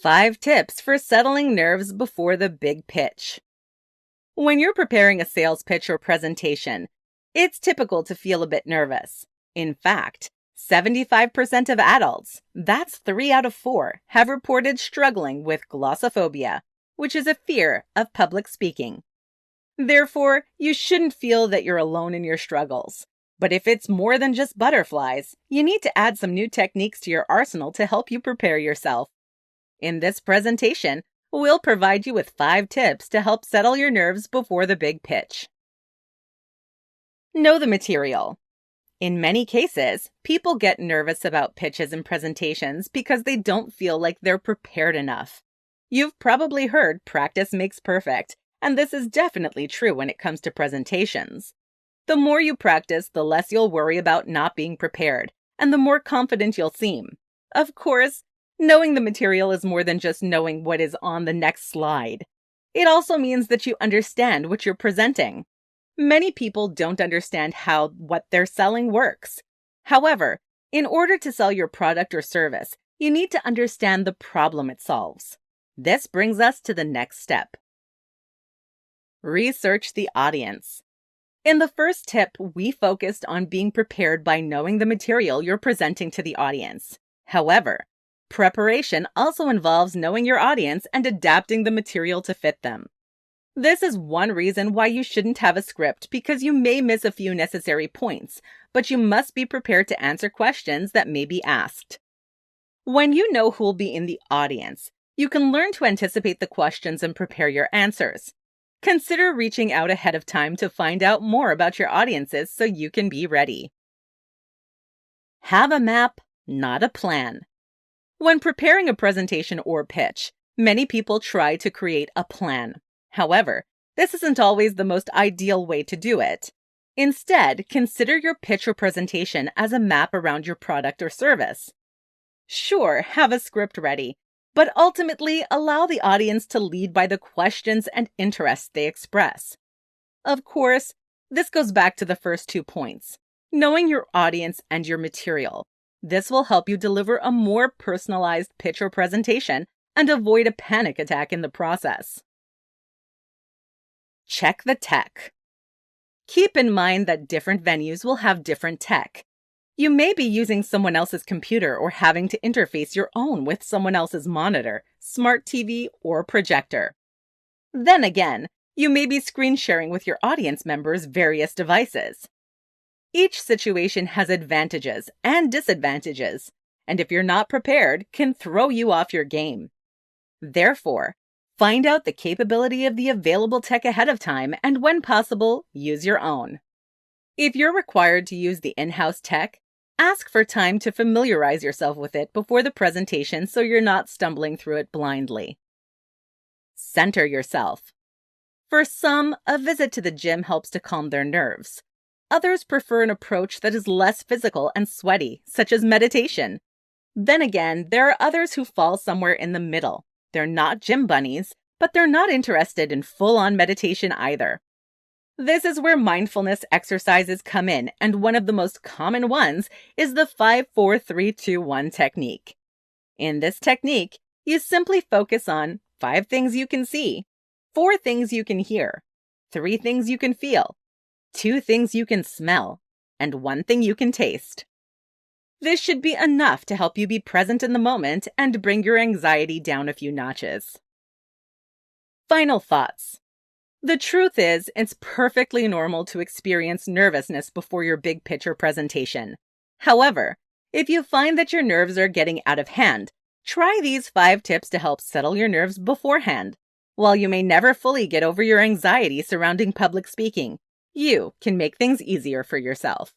5 tips for settling nerves before the big pitch. When you're preparing a sales pitch or presentation, it's typical to feel a bit nervous. In fact, 75% of adults, that's 3 out of 4, have reported struggling with glossophobia, which is a fear of public speaking. Therefore, you shouldn't feel that you're alone in your struggles. But if it's more than just butterflies, you need to add some new techniques to your arsenal to help you prepare yourself. In this presentation, we'll provide you with 5 tips to help settle your nerves before the big pitch. Know the material. In many cases, people get nervous about pitches and presentations because they don't feel like they're prepared enough. You've probably heard practice makes perfect, and this is definitely true when it comes to presentations. The more you practice, the less you'll worry about not being prepared, and the more confident you'll seem. Of course, knowing the material is more than just knowing what is on the next slide. It also means that you understand what you're presenting. Many people don't understand how what they're selling works. However, in order to sell your product or service, you need to understand the problem it solves. This brings us to the next step. Research the audience. In the first tip, we focused on being prepared by knowing the material you're presenting to the audience. However, preparation also involves knowing your audience and adapting the material to fit them. This is one reason why you shouldn't have a script, because you may miss a few necessary points, but you must be prepared to answer questions that may be asked. When you know who'll be in the audience, you can learn to anticipate the questions and prepare your answers. Consider reaching out ahead of time to find out more about your audiences so you can be ready. Have a map, not a plan. When preparing a presentation or pitch, many people try to create a plan. However, this isn't always the most ideal way to do it. Instead, consider your pitch or presentation as a map around your product or service. Sure, have a script ready, but ultimately allow the audience to lead by the questions and interests they express. Of course, this goes back to the first 2 points, knowing your audience and your material. This will help you deliver a more personalized pitch or presentation and avoid a panic attack in the process. Check the tech. Keep in mind that different venues will have different tech. You may be using someone else's computer or having to interface your own with someone else's monitor, smart TV, or projector. Then again, you may be screen sharing with your audience members various devices. Each situation has advantages and disadvantages, and if you're not prepared, can throw you off your game. Therefore, find out the capability of the available tech ahead of time and, when possible, use your own. If you're required to use the in-house tech, ask for time to familiarize yourself with it before the presentation so you're not stumbling through it blindly. Center yourself. For some, a visit to the gym helps to calm their nerves. Others prefer an approach that is less physical and sweaty, such as meditation. Then again, there are others who fall somewhere in the middle. They're not gym bunnies, but they're not interested in full-on meditation either. This is where mindfulness exercises come in, and one of the most common ones is the 5-4-3-2-1 technique. In this technique, you simply focus on 5 things you can see, 4 things you can hear, 3 things you can feel, 2 things you can smell, and 1 thing you can taste. This should be enough to help you be present in the moment and bring your anxiety down a few notches. Final thoughts. The truth is, it's perfectly normal to experience nervousness before your big pitch or presentation. However, if you find that your nerves are getting out of hand, try these 5 tips to help settle your nerves beforehand. While you may never fully get over your anxiety surrounding public speaking, you can make things easier for yourself.